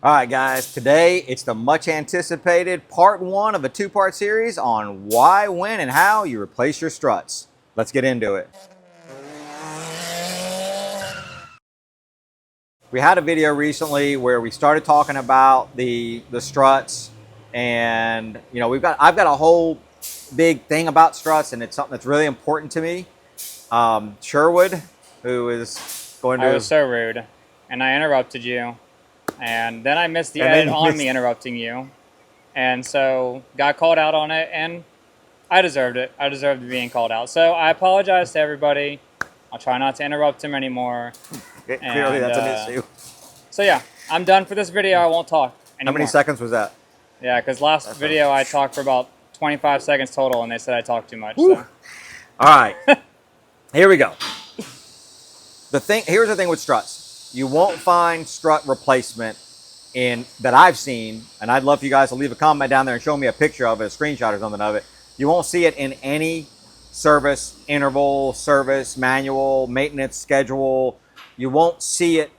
All right, guys, today it's the much anticipated part one of a two-part series on why, when, and how you replace your struts. Let's get into it. We had a video recently where we started talking about the struts, and I've got a whole big thing about struts, and it's something that's really important to me. Sherwood, who is going to... I was so rude, and I interrupted you, and then I missed the edit on me interrupting you, and so got called out on it, and I deserved it. I deserved being called out. So I apologize to everybody. I'll try not to interrupt him anymore. Clearly, that's an issue. So yeah, I'm done for this video. I won't talk anymore. How many seconds was that? Yeah, because last video I talked for about 25 seconds total, and they said I talked too much. So. All right, here we go. Here's the thing with struts. You won't find strut replacement that I've seen, and I'd love for you guys to leave a comment down there and show me a picture of it, a screenshot or something of it. You won't see it in any service interval, service manual, maintenance schedule. You won't see it,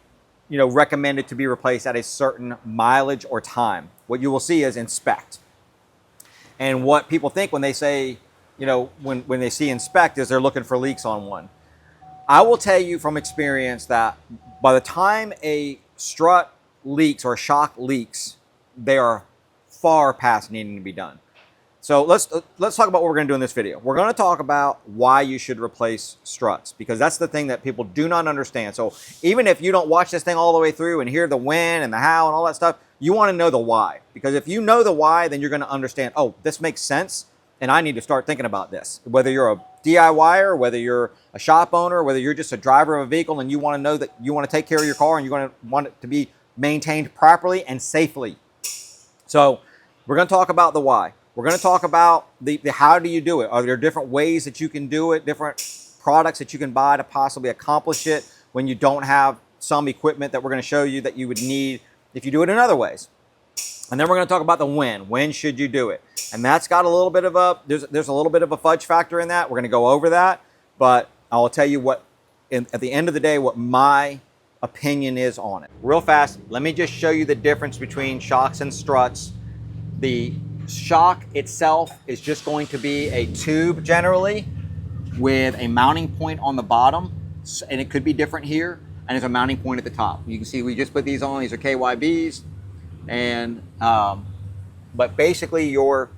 recommended to be replaced at a certain mileage or time. What you will see is inspect. And what people think when they say, when they see inspect is they're looking for leaks on one. I will tell you from experience that by the time a strut leaks or a shock leaks, they are far past needing to be done. So let's talk about what we're going to do in this video. We're going to talk about why you should replace struts, because that's the thing that people do not understand. So even if you don't watch this thing all the way through and hear the when and the how and all that stuff, you want to know the why. Because if you know the why, then you're going to understand, oh, this makes sense, and I need to start thinking about this. Whether you're a DIYer, whether you're a shop owner, whether you're just a driver of a vehicle and you want to know that you want to take care of your car and you're going to want it to be maintained properly and safely. So we're going to talk about the why. We're going to talk about the how do you do it. Are there different ways that you can do it, different products that you can buy to possibly accomplish it when you don't have some equipment that we're going to show you that you would need if you do it in other ways. And then we're going to talk about the when. When should you do it? And that's got a little bit of there's a little bit of a fudge factor in that. We're going to go over that. But I'll tell you at the end of the day, what my opinion is on it. Real fast, let me just show you the difference between shocks and struts. The shock itself is just going to be a tube generally with a mounting point on the bottom. And it could be different here. And there's a mounting point at the top. You can see we just put these on. These are KYBs. And but basically your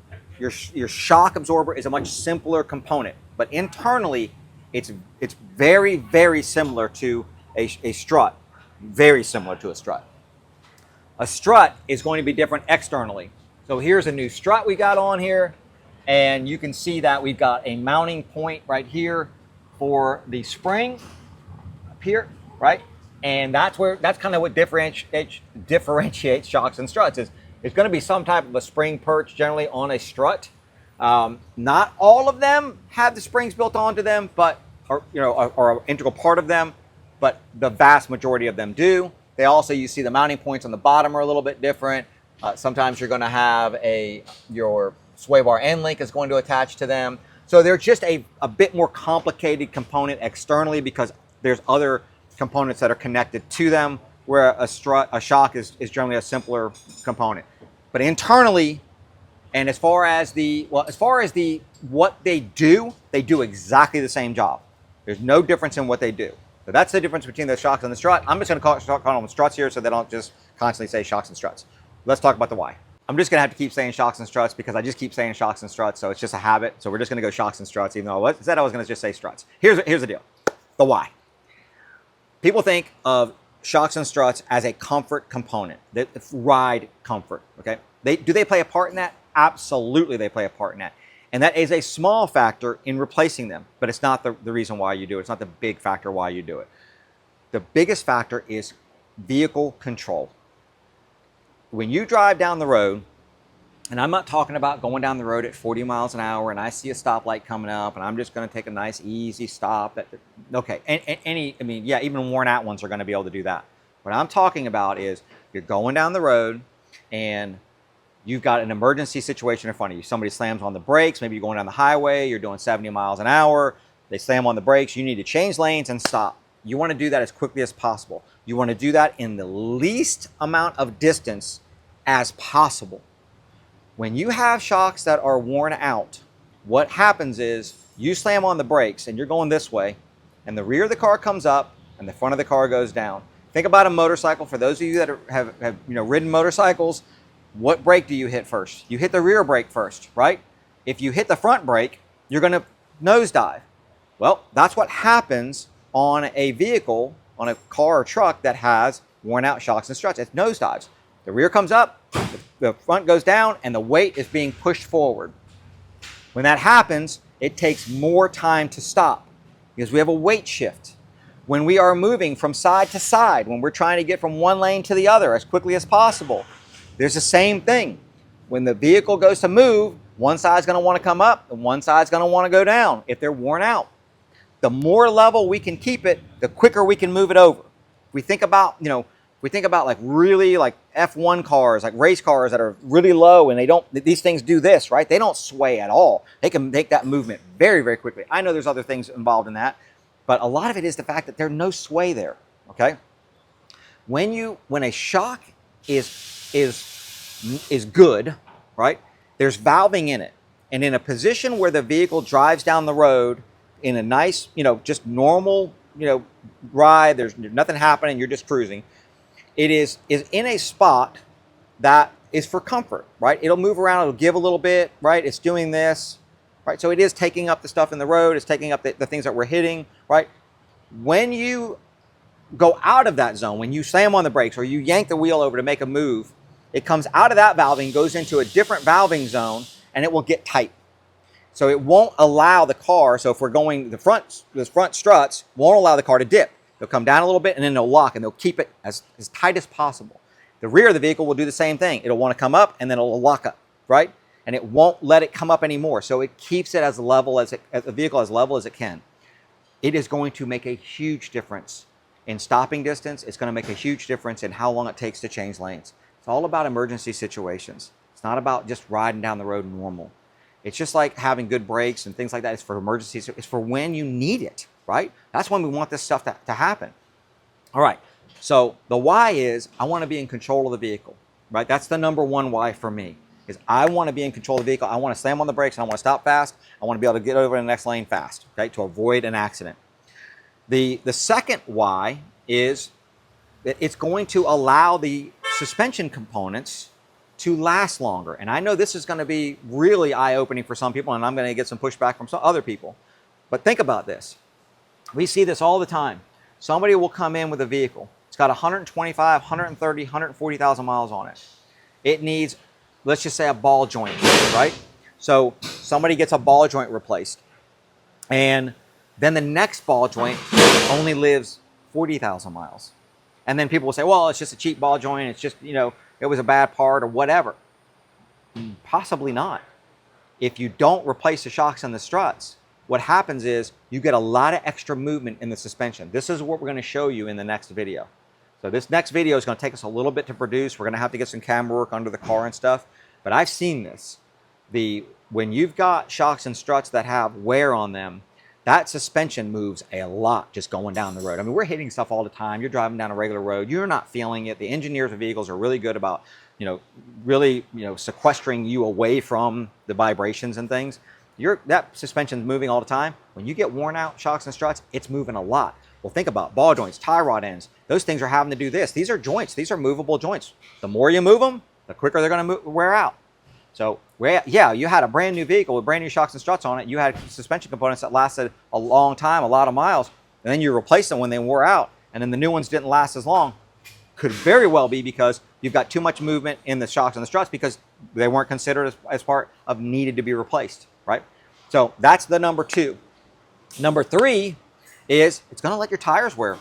shock absorber is a much simpler component, but internally it's very, very similar to a strut, very similar to a strut. A strut is going to be different externally. So here's a new strut we got on here, and you can see that we've got a mounting point right here for the spring up here, right? And that's kind of what differentiates shocks and struts is it's going to be some type of a spring perch generally on a strut. Not all of them have the springs built onto them, but are an integral part of them. But the vast majority of them do. They also, you see the mounting points on the bottom are a little bit different. Sometimes you're going to have your sway bar end link is going to attach to them. So they're just a bit more complicated component externally because there's other components that are connected to them, where a shock is generally a simpler component. But internally, and as far as what they do exactly the same job. There's no difference in what they do. So that's the difference between the shocks and the strut. I'm just going to call them struts here so they don't just constantly say shocks and struts. Let's talk about the why. I'm just going to have to keep saying shocks and struts because I just keep saying shocks and struts, so it's just a habit. So we're just going to go shocks and struts, even though I said I was going to just say struts. Here's the deal. The why. People think of shocks and struts as a comfort component, ride comfort, okay? Do they play a part in that? Absolutely they play a part in that. And that is a small factor in replacing them, but it's not the reason why you do it. It's not the big factor why you do it. The biggest factor is vehicle control. When you drive down the road, and I'm not talking about going down the road at 40 miles an hour and I see a stoplight coming up and I'm just going to take a nice easy stop. Okay, even worn out ones are going to be able to do that. What I'm talking about is you're going down the road and you've got an emergency situation in front of you. Somebody slams on the brakes, maybe you're going down the highway, you're doing 70 miles an hour, they slam on the brakes, you need to change lanes and stop. you want to do that as quickly as possible. You want to do that in the least amount of distance as possible. When you have shocks that are worn out, what happens is you slam on the brakes and you're going this way, and the rear of the car comes up and the front of the car goes down. Think about a motorcycle. For those of you that have ridden motorcycles, what brake do you hit first? You hit the rear brake first, right? If you hit the front brake, you're going to nosedive. Well, that's what happens on a vehicle, on a car or truck that has worn out shocks and struts. It nosedives. The rear comes up, the front goes down, and the weight is being pushed forward. When that happens, it takes more time to stop because we have a weight shift. When we are moving from side to side, when we're trying to get from one lane to the other as quickly as possible, there's the same thing. When the vehicle goes to move, one side's going to want to come up and one side's going to want to go down if they're worn out. The more level we can keep it, the quicker we can move it over. If we think about, like really like F1 cars, like race cars that are really low and these things do this, right? They don't sway at all. They can make that movement very, very quickly. I know there's other things involved in that, but a lot of it is the fact that there's no sway there, okay? When a shock is good, right? There's valving in it. And in a position where the vehicle drives down the road in a nice, just normal, ride, there's nothing happening, you're just cruising. It is in a spot that is for comfort, right? It'll move around, it'll give a little bit, right? It's doing this, right? So it is taking up the stuff in the road, it's taking up the things that we're hitting, right? When you go out of that zone, when you slam on the brakes or you yank the wheel over to make a move, it comes out of that valving, goes into a different valving zone, and it will get tight. So it won't allow the car, so if we're going, the front struts won't allow the car to dip. They'll come down a little bit and then they'll lock and they'll keep it as tight as possible. The rear of the vehicle will do the same thing. It'll want to come up and then it'll lock up, right? And it won't let it come up anymore. So it keeps it as level as the vehicle as level as it can. It is going to make a huge difference in stopping distance. It's going to make a huge difference in how long it takes to change lanes. It's all about emergency situations. It's not about just riding down the road normal. It's just like having good brakes and things like that. It's for emergencies. It's for when you need it, right? That's when we want this stuff to happen. All right. So the why is I want to be in control of the vehicle, right? That's the number one why for me is I want to be in control of the vehicle. I want to slam on the brakes and I want to stop fast. I want to be able to get over to the next lane fast, okay, to avoid an accident. The second why is that it's going to allow the suspension components to last longer. And I know this is going to be really eye-opening for some people, and I'm going to get some pushback from some other people. But think about this. We see this all the time. Somebody will come in with a vehicle. It's got 125, 130, 140,000 miles on it. It needs, let's just say, a ball joint, right? So somebody gets a ball joint replaced. And then the next ball joint only lives 40,000 miles. And then people will say, well, it's just a cheap ball joint. It's just, it was a bad part or whatever. Possibly not. If you don't replace the shocks and the struts, what happens is you get a lot of extra movement in the suspension. This is what we're going to show you in the next video. So this next video is going to take us a little bit to produce. We're going to have to get some camera work under the car and stuff. But I've seen this. When you've got shocks and struts that have wear on them, that suspension moves a lot just going down the road. I mean, we're hitting stuff all the time. You're driving down a regular road. You're not feeling it. The engineers of vehicles are really good about, really, sequestering you away from the vibrations and things. That suspension's moving all the time. When you get worn out shocks and struts, it's moving a lot. Well, think about ball joints, tie rod ends. Those things are having to do this. These are joints. These are movable joints. The more you move them, the quicker they're going to wear out. So, yeah, you had a brand new vehicle with brand new shocks and struts on it. You had suspension components that lasted a long time, a lot of miles, and then you replaced them when they wore out, and then the new ones didn't last as long. Could very well be because you've got too much movement in the shocks and the struts because they weren't considered as part of needed to be replaced, right? So that's the number two. Number three is it's going to let your tires wear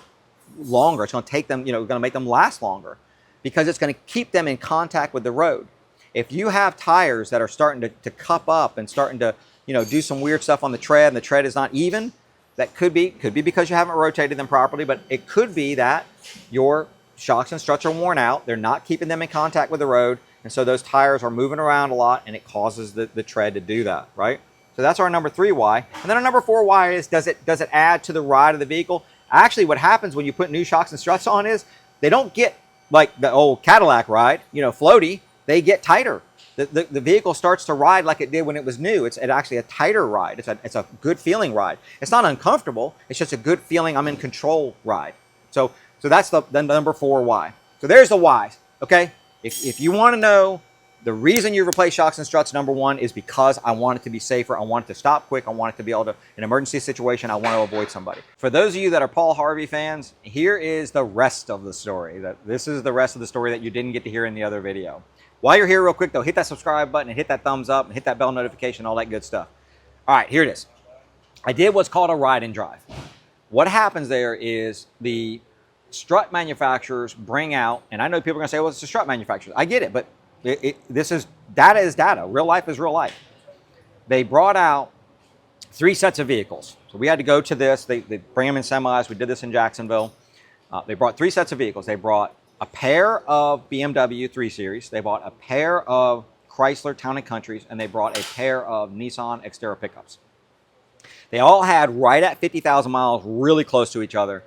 longer. It's going to take them, going to make them last longer because it's going to keep them in contact with the road. If you have tires that are starting to cup up and starting to, do some weird stuff on the tread and the tread is not even, that could be because you haven't rotated them properly, but it could be that your shocks and struts are worn out. They're not keeping them in contact with the road. And so those tires are moving around a lot and it causes the tread to do that, right? So that's our number three why. And then our number four why is does it add to the ride of the vehicle? Actually, what happens when you put new shocks and struts on is they don't get like the old Cadillac ride, you know, floaty. They get tighter. The vehicle starts to ride like it did when it was new. It's actually a tighter ride. It's a good feeling ride. It's not uncomfortable. It's just a good feeling, I'm in control ride. So that's the number 4 why. So there's the whys, okay? If you want to know the reason you replace shocks and struts, number 1 is because I want it to be safer. I want it to stop quick. I want it to be able to, in an emergency situation, I want to avoid somebody. For those of you that are Paul Harvey fans, here is the rest of the story. This is the rest of the story that you didn't get to hear in the other video. While you're here real quick though, hit that subscribe button and hit that thumbs up and hit that bell notification, all that good stuff. All right, here it is. I did what's called a ride and drive. What happens there is the strut manufacturers bring out, and I know people are gonna say, well, it's the strut manufacturers. I get it, but this is data. Real life is real life. They brought out 3 sets of vehicles. So we had to go to this. They bring them in semis. We did this in Jacksonville. They brought 3 sets of vehicles. They brought a pair of BMW 3 Series. They bought a pair of Chrysler Town & Countries, and they brought a pair of Nissan Xterra pickups. They all had right at 50,000 miles, really close to each other.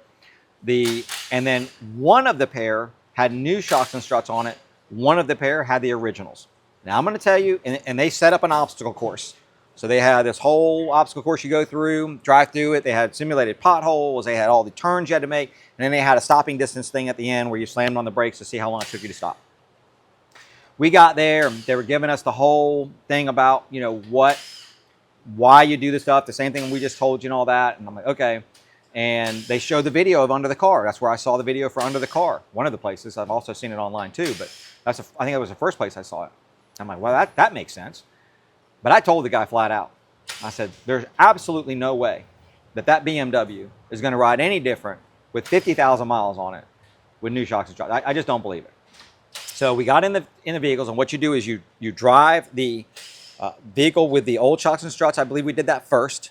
And then one of the pair had new shocks and struts on it. One of the pair had the originals. Now I'm going to tell you, and they set up an obstacle course. So they had this whole obstacle course you go through, drive through it. They had simulated potholes. They had all the turns you had to make. And then they had a stopping distance thing at the end where you slammed on the brakes to see how long it took you to stop. We got there, and they were giving us the whole thing about, you know, why you do this stuff, the same thing we just told you and all that. And I'm like, okay. And they showed the video of under the car. That's where I saw the video for under the car. One of the places. I've also seen it online too, but I think that was the first place I saw it. I'm like, well, that makes sense. But I told the guy flat out, I said, there's absolutely no way that BMW is going to ride any different with 50,000 miles on it with new shocks and struts. I just don't believe it. So we got in the vehicles, and what you do is you drive the vehicle with the old shocks and struts. I believe we did that first.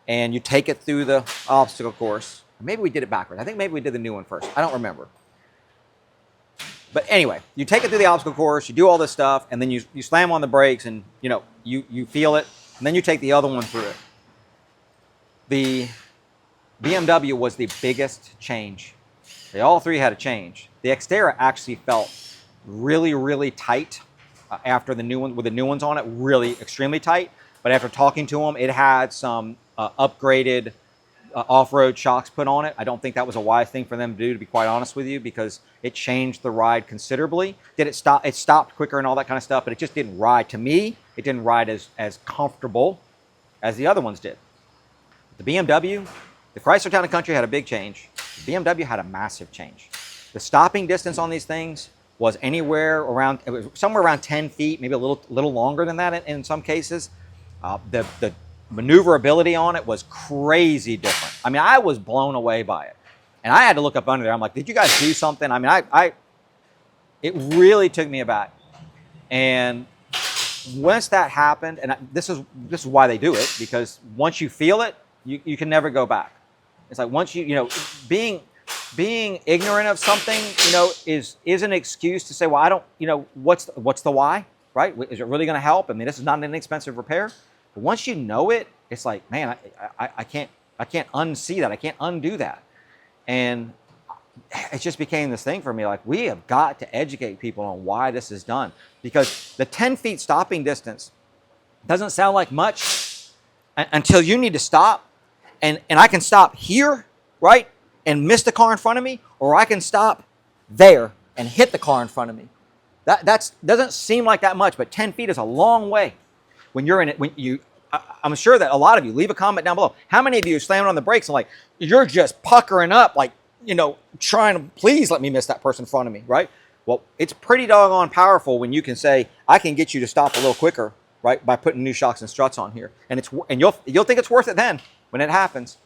And you take it through the obstacle course. Maybe we did it backwards. I think maybe we did the new one first. I don't remember. But anyway, you take it through the obstacle course, you do all this stuff, and then you slam on the brakes, and you know you feel it, and then you take the other one through it. The BMW was the biggest change. They all 3 had a change. The Xterra actually felt really, really tight after the new one, with the new ones on it, really extremely tight. But after talking to them, it had some upgraded off-road shocks put on it. I don't think that was a wise thing for them to do, to be quite honest with you, because it changed the ride considerably. Did it stop? It stopped quicker and all that kind of stuff, but it just didn't ride. To me, it didn't ride as comfortable as the other ones did. The BMW, the Chrysler Town & Country had a big change. The BMW had a massive change. The stopping distance on these things was anywhere around, it was somewhere around 10 feet, maybe a little longer than that in some cases. The maneuverability on it was crazy different. I mean, I was blown away by it. And I had to look up under there. I'm like, did you guys do something? I mean, it really took me aback. And once that happened, and this is why they do it, because once you feel it, you can never go back. It's like once you know, being ignorant of something, you know, is an excuse to say, well, I don't, you know, what's the why, right? Is it really going to help? I mean, this is not an inexpensive repair. But once you know it, it's like, man, I can't unsee that. I can't undo that. And it just became this thing for me. Like, we have got to educate people on why this is done, because the 10 feet stopping distance doesn't sound like much until you need to stop. And I can stop here, right, and miss the car in front of me, or I can stop there and hit the car in front of me. That doesn't seem like that much, but 10 feet is a long way. When you're in it, I'm sure that a lot of you, leave a comment down below. How many of you slammed on the brakes and like, you're just puckering up, like, you know, trying to, please let me miss that person in front of me, right? Well, it's pretty doggone powerful when you can say, I can get you to stop a little quicker, right, by putting new shocks and struts on here. And you'll think it's worth it then when it happens.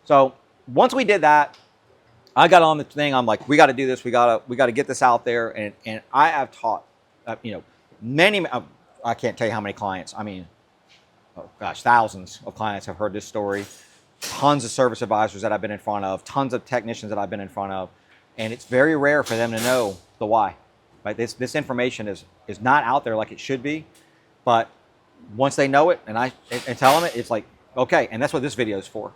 So once we did that, I got on the thing. I'm like, we got to do this. We got to get this out there. And I have taught, you know, many. I can't tell you how many clients. I mean, oh gosh, thousands of clients have heard this story. Tons of service advisors that I've been in front of, tons of technicians that I've been in front of, and it's very rare for them to know the why. Right? This information is not out there like it should be, but once they know it and I tell them it, it's like, okay, and that's what this video is for.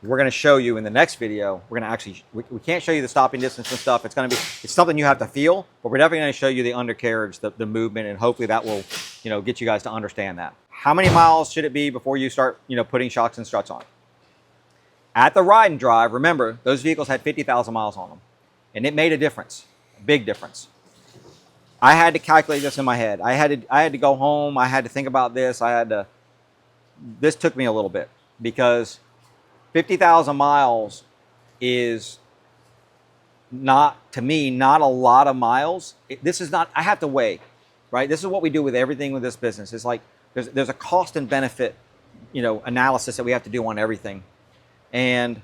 we're going to show you in the next video. We're going to actually, we can't show you the stopping distance and stuff. It's going to be, it's something you have to feel, but we're definitely going to show you the undercarriage, the movement, and hopefully that will, get you guys to understand that. How many miles should it be before you start, putting shocks and struts on? At the ride and drive, remember, those vehicles had 50,000 miles on them, and it made a difference, a big difference. I had to calculate this in my head. I had to go home. I had to think about this. This took me a little bit because 50,000 miles is not, to me, not a lot of miles. This is not, I have to weigh, right? This is what we do with everything with this business. It's like there's a cost and benefit, analysis that we have to do on everything. And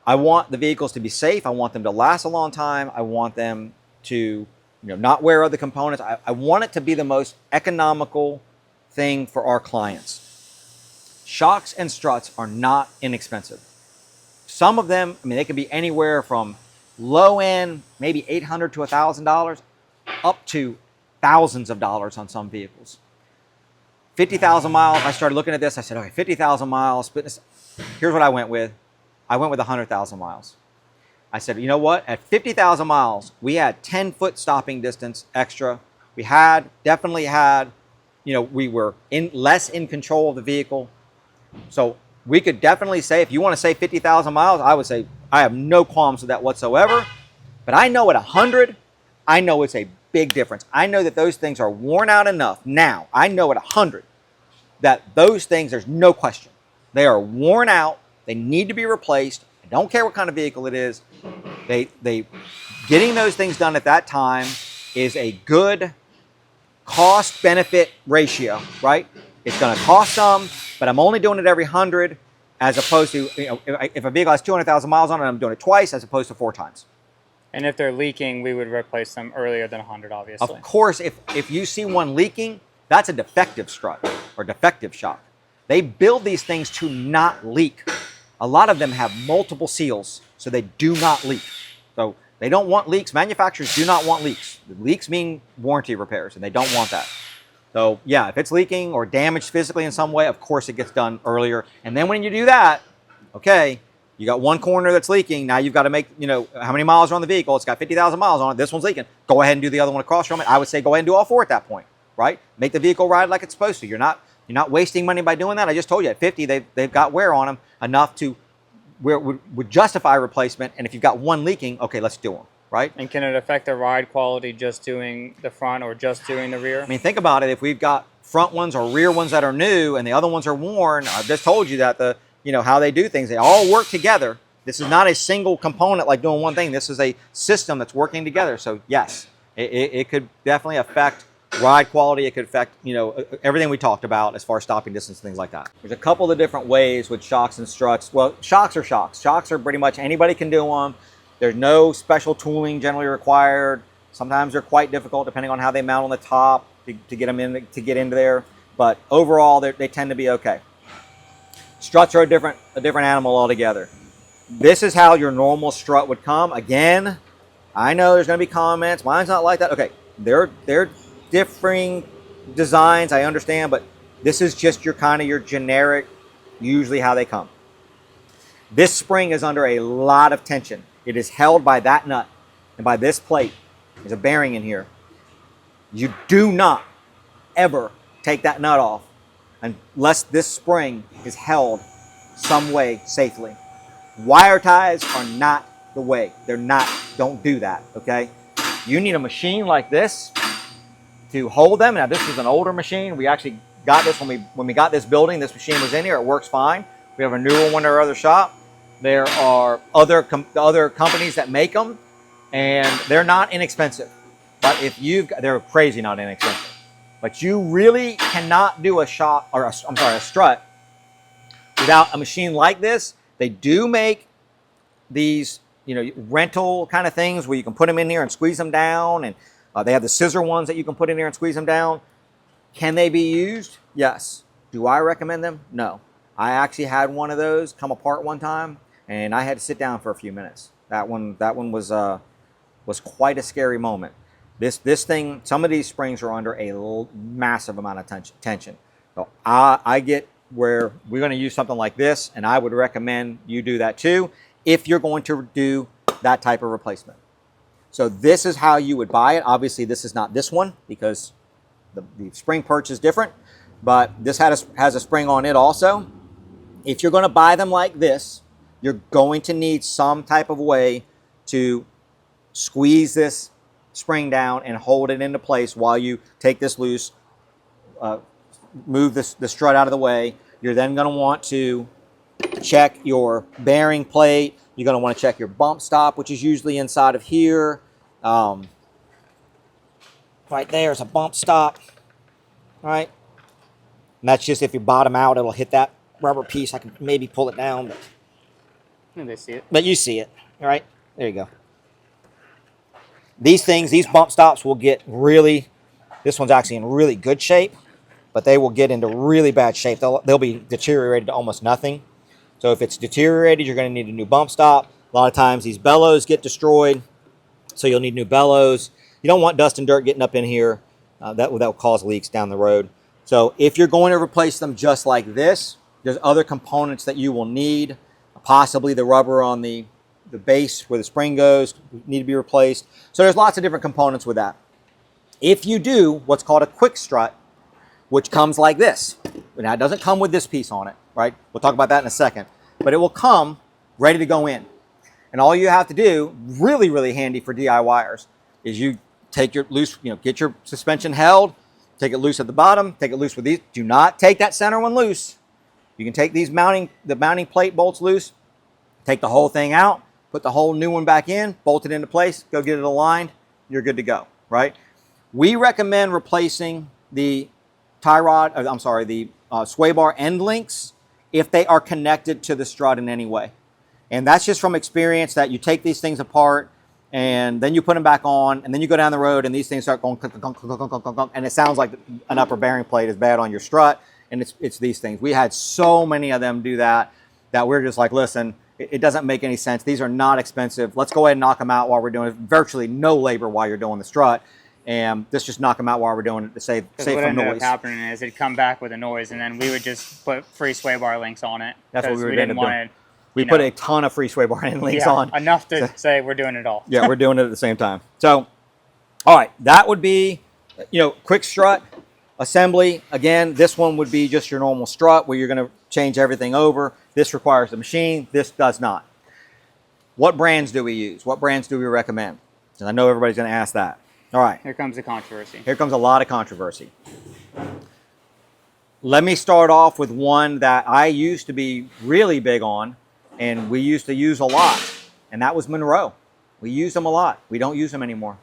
I want the vehicles to be safe. I want them to last a long time. I want them to, not wear other components. I want it to be the most economical thing for our clients. Shocks and struts are not inexpensive. Some of them, they can be anywhere from low end, maybe $800 to $1,000, up to thousands of dollars on some vehicles. 50,000 miles, I started looking at this. I said, okay, 50,000 miles. But here's what I went with. I went with 100,000 miles. I said, you know what? At 50,000 miles, we had 10-foot stopping distance extra. We definitely had, we were less in control of the vehicle. So we could definitely say, if you want to say 50,000 miles, I would say I have no qualms with that whatsoever. But I know at 100, I know it's a big difference. I know that those things are worn out enough now. I know at 100 that those things, there's no question. They are worn out. They need to be replaced. I don't care what kind of vehicle it is. Getting those things done at that time is a good cost-benefit ratio, right? It's going to cost some, but I'm only doing it every 100 as opposed to, if a vehicle has 200,000 miles on it, I'm doing it twice as opposed to 4 times. And if they're leaking, we would replace them earlier than 100, obviously. Of course, if you see one leaking, that's a defective strut or defective shock. They build these things to not leak. A lot of them have multiple seals, so they do not leak. So they don't want leaks. Manufacturers do not want leaks. Leaks mean warranty repairs, and they don't want that. So yeah, if it's leaking or damaged physically in some way, of course it gets done earlier. And then when you do that, okay, you got one corner that's leaking. Now you've got to make, how many miles are on the vehicle? It's got 50,000 miles on it. This one's leaking. Go ahead and do the other one across from it. I would say go ahead and do all 4 at that point, right? Make the vehicle ride like it's supposed to. You're not wasting money by doing that. I just told you at 50, they've got wear on them enough to where it would justify replacement. And if you've got one leaking, okay, let's do them. Right? And can it affect the ride quality just doing the front or just doing the rear? Think about it. If we've got front ones or rear ones that are new and the other ones are worn, I've just told you that how they do things, they all work together. This is not a single component like doing one thing. This is a system that's working together. So yes, it could definitely affect ride quality. It could affect, everything we talked about as far as stopping distance, things like that. There's a couple of different ways with shocks and struts. Well, shocks are shocks. Shocks are pretty much anybody can do them. There's no special tooling generally required. Sometimes they're quite difficult depending on how they mount on the top to get them in to get into there. But overall, they tend to be okay. Struts are a different animal altogether. This is how your normal strut would come. Again, I know there's going to be comments. Mine's not like that. Okay, they're differing designs. I understand, but this is just your generic, usually how they come. This spring is under a lot of tension. It is held by that nut and by this plate. There's a bearing in here. You do not ever take that nut off unless this spring is held some way safely. Wire ties are not the way. They're not. Don't do that, okay? You need a machine like this to hold them. Now, this is an older machine. We actually got this when we got this building. This machine was in here. It works fine. We have a newer one in our other shop. There are other companies that make them, and they're not inexpensive. But they're crazy not inexpensive. But you really cannot do a strut without a machine like this. They do make these, rental kind of things where you can put them in here and squeeze them down, and they have the scissor ones that you can put in here and squeeze them down. Can they be used? Yes. Do I recommend them? No. I actually had one of those come apart one time, and I had to sit down for a few minutes. That one was quite a scary moment. This thing, some of these springs are under a massive amount of tension. So I get where we're going to use something like this, and I would recommend you do that too if you're going to do that type of replacement. So this is how you would buy it. Obviously, this is not this one because the spring perch is different, but this has a spring on it also. If you're going to buy them like this, you're going to need some type of way to squeeze this spring down and hold it into place while you take this loose, move the strut out of the way. You're then going to want to check your bearing plate. You're going to want to check your bump stop, which is usually inside of here. Right there is a bump stop. All right. And that's just if you bottom out, it'll hit that rubber piece. I can maybe pull it down, but They see it. But you see it. All right. There you go. These things, these bump stops will get really, this one's actually in really good shape, but they will get into really bad shape. They'll be deteriorated to almost nothing. So if it's deteriorated, you're going to need a new bump stop. A lot of times these bellows get destroyed, so you'll need new bellows. You don't want dust and dirt getting up in here. That will cause leaks down the road. So if you're going to replace them just like this, there's other components that you will need. Possibly the rubber on the base where the spring goes need to be replaced. So there's lots of different components with that. If you do what's called a quick strut, which comes like this. Now it doesn't come with this piece on it, right? We'll talk about that in a second. But it will come ready to go in. And all you have to do, really, really handy for DIYers, is you take your loose, get your suspension held, take it loose at the bottom, take it loose with these. Do not take that center one loose. You can take the mounting plate bolts loose, take the whole thing out, put the whole new one back in, bolt it into place, go get it aligned, you're good to go, right? We recommend replacing the sway bar end links if they are connected to the strut in any way. And that's just from experience that you take these things apart and then you put them back on and then you go down the road and these things start going clunk, clunk, clunk, clunk, clunk, clunk, and it sounds like an upper bearing plate is bad on your strut, and it's these things. We had so many of them do that we're just like, listen, it doesn't make any sense. These are not expensive. Let's go ahead and knock them out while we're doing it. Virtually no labor while you're doing the strut. And let's just knock them out while we're doing it to save from noise. What ended up happening is it'd come back with a noise, and then we would just put free sway bar links on it. That's what we didn't want it. We put a ton of free sway bar end links on. Enough to say we're doing it all. Yeah, we're doing it at the same time. So, all right, that would be, quick strut assembly. Again, this one would be just your normal strut where you're going to change everything over. This requires the machine. This does not. What brands do we use? What brands do we recommend? Because I know everybody's going to ask that. All right. Here comes the controversy. Here comes a lot of controversy. Let me start off with one that I used to be really big on, and we used to use a lot, and that was Monroe. We used them a lot. We don't use them anymore.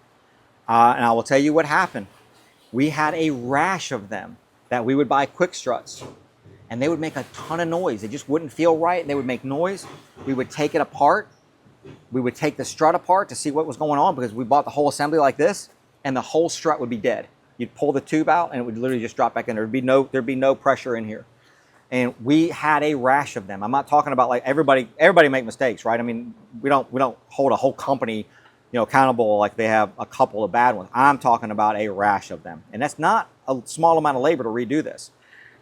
And I will tell you what happened. We had a rash of them that we would buy quick struts, and they would make a ton of noise. They just wouldn't feel right. They would make noise. We would take it apart. We would take the strut apart to see what was going on because we bought the whole assembly like this, and the whole strut would be dead. You'd pull the tube out, and it would literally just drop back in. There'd be no pressure in here. And we had a rash of them. I'm not talking about like everybody make mistakes, right? I mean, we don't hold a whole company, accountable like they have a couple of bad ones. I'm talking about a rash of them. And that's not a small amount of labor to redo this.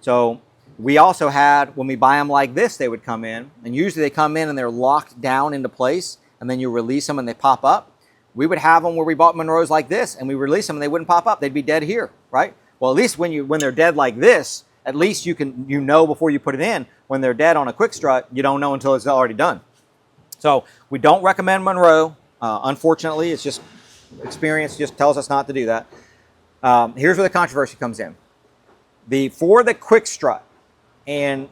So we also had, when we buy them like this, they would come in, and usually they come in and they're locked down into place, and then you release them and they pop up. We would have them where we bought Monroes like this, and we release them and they wouldn't pop up. They'd be dead here, right? Well, at least when they're dead like this, at least you know before you put it in. When they're dead on a quick strut, you don't know until it's already done. So we don't recommend Monroe. Unfortunately, it's just experience just tells us not to do that. Here's where the controversy comes in. For the quick strut and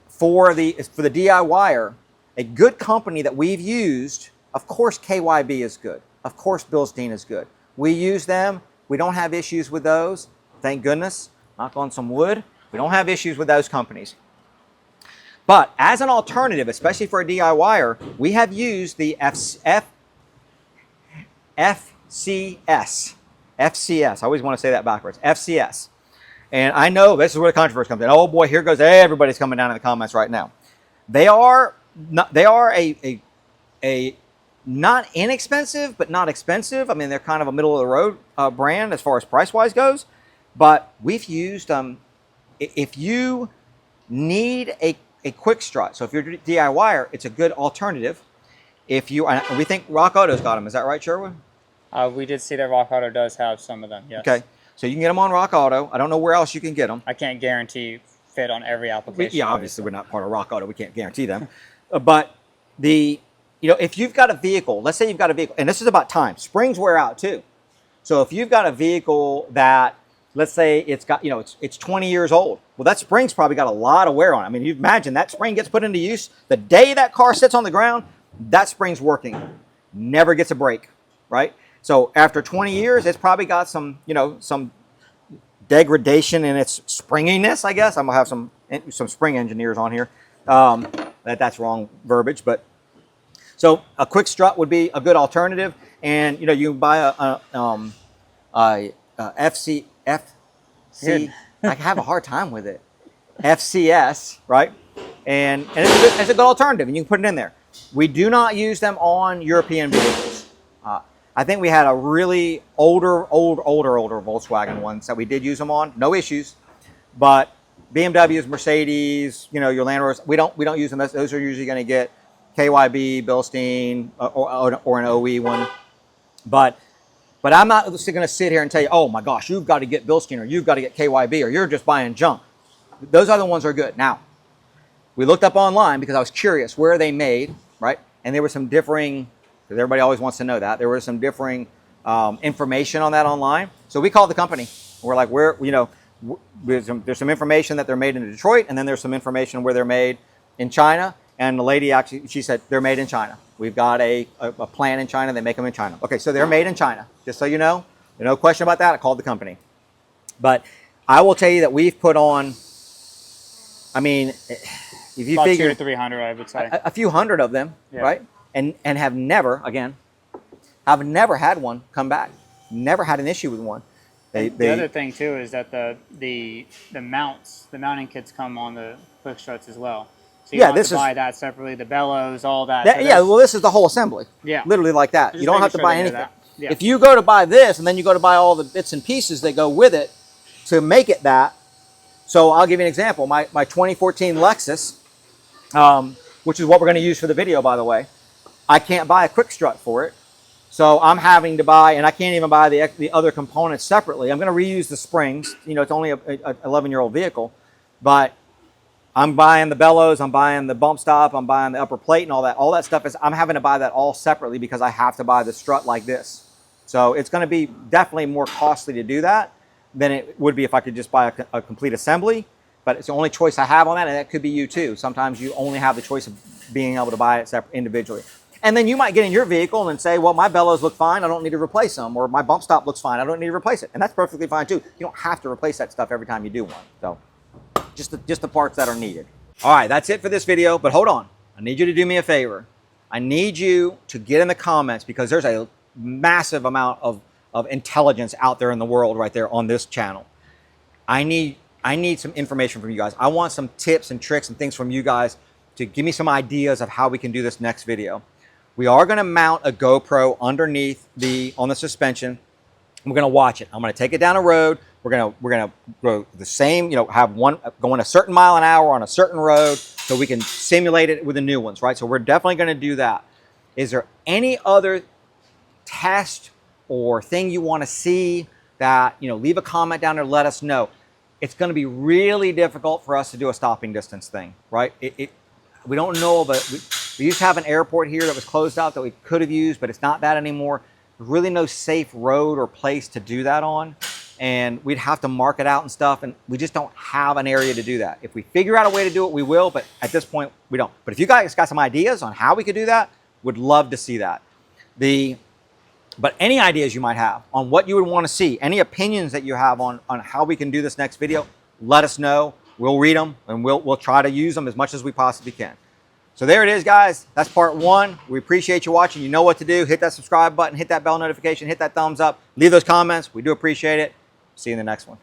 for the DIYer, a good company that we've used, of course KYB is good. Of course Bilstein is good. We use them. We don't have issues with those. Thank goodness. Knock on some wood. We don't have issues with those companies. But as an alternative, especially for a DIYer, we have used the FCS. FCS. I always want to say that backwards. FCS. And I know this is where the controversy comes in. Oh boy, here goes everybody's coming down in the comments right now. They are a not inexpensive, but not expensive. I mean, they're kind of a middle of the road brand as far as price wise goes. But we've used if you need a quick strut. So if you're a DIYer, it's a good alternative. If you, we think Rock Auto's got them. Is that right, Sherwood? We did see that Rock Auto does have some of them, yes. Okay. So you can get them on Rock Auto. I don't know where else you can get them. I can't guarantee fit on every application. Yeah, obviously we're not part of Rock Auto. We can't guarantee them. But if you've got a vehicle, let's say you've got a vehicle, and this is about time. Springs wear out too. So if you've got a vehicle that, let's say it's got, it's 20 years old. Well, that spring's probably got a lot of wear on it. I mean, you imagine that spring gets put into use. The day that car sits on the ground, that spring's working. Never gets a break, right? So after 20 years, it's probably got some, some degradation in its springiness, I guess. I'm gonna have some spring engineers on here. That's wrong verbiage, but so a quick strut would be a good alternative. And you can buy a FC. I have a hard time with it. FCS, right? And it's a good alternative, and you can put it in there. We do not use them on European vehicles. I think we had a really older Volkswagen ones that we did use them on, no issues. But BMWs, Mercedes, your Land Rovers, we don't use them. Those are usually going to get KYB, Bilstein, or an OE one. But I'm not going to sit here and tell you, oh my gosh, you've got to get Bilstein or you've got to get KYB or you're just buying junk. Those other ones are good. Now, we looked up online because I was curious where are they made, right? And there were some differing, because everybody always wants to know that, there was some differing information on that online. So we called the company. We're like, there's some information that they're made in Detroit, and then there's some information where they're made in China. And the lady actually, she said, they're made in China. We've got a plant in China. They make them in China. Okay, so they're made in China. Just so you know, there's no question about that. I called the company. But I will tell you that we've put on, I mean, if you about figure 200 to 300, I would say. a few hundred of them, yeah. Right? And have never, I've never had one come back. Never had an issue with one. The other thing too is that the mounting kits come on the quick struts as well. So you don't have to buy that separately, the bellows, all that. Well, this is the whole assembly. Yeah. Literally like that. You don't have to buy anything. Yeah. If you go to buy this and then you go to buy all the bits and pieces that go with it to make it that. So I'll give you an example. My 2014 Lexus, which is what we're going to use for the video, by the way, I can't buy a quick strut for it. So I'm having to buy, and I can't even buy the other components separately. I'm going to reuse the springs. It's only a 11-year-old vehicle, but I'm buying the bellows, I'm buying the bump stop, I'm buying the upper plate and all that. All that stuff I'm having to buy that all separately because I have to buy the strut like this. So it's going to be definitely more costly to do that than it would be if I could just buy a complete assembly. But it's the only choice I have on that, and that could be you too. Sometimes you only have the choice of being able to buy it individually. And then you might get in your vehicle and say, well, my bellows look fine, I don't need to replace them. Or my bump stop looks fine, I don't need to replace it. And that's perfectly fine too. You don't have to replace that stuff every time you do one. So just the parts that are needed. All right, that's it for this video, but hold on. I need you to do me a favor. I need you to get in the comments because there's a massive amount of intelligence out there in the world right there on this channel. I need some information from you guys. I want some tips and tricks and things from you guys to give me some ideas of how we can do this next video. We are going to mount a GoPro underneath on the suspension. We're going to watch it. I'm going to take it down a road. We're going to go the same, have one going a certain mile an hour on a certain road so we can simulate it with the new ones, right? So we're definitely going to do that. Is there any other test or thing you want to see that, leave a comment down there, let us know. It's going to be really difficult for us to do a stopping distance thing, right? We don't know, but we used to have an airport here that was closed out that we could have used, but it's not that anymore. There's really no safe road or place to do that on. And we'd have to mark it out and stuff, and we just don't have an area to do that. If we figure out a way to do it, we will, but at this point, we don't. But if you guys got some ideas on how we could do that, would love to see that. But any ideas you might have on what you would want to see, any opinions that you have on how we can do this next video, let us know. We'll read them, and we'll try to use them as much as we possibly can. So there it is, guys. That's part one. We appreciate you watching. You know what to do. Hit that subscribe button, hit that bell notification, hit that thumbs up, leave those comments. We do appreciate it. See you in the next one.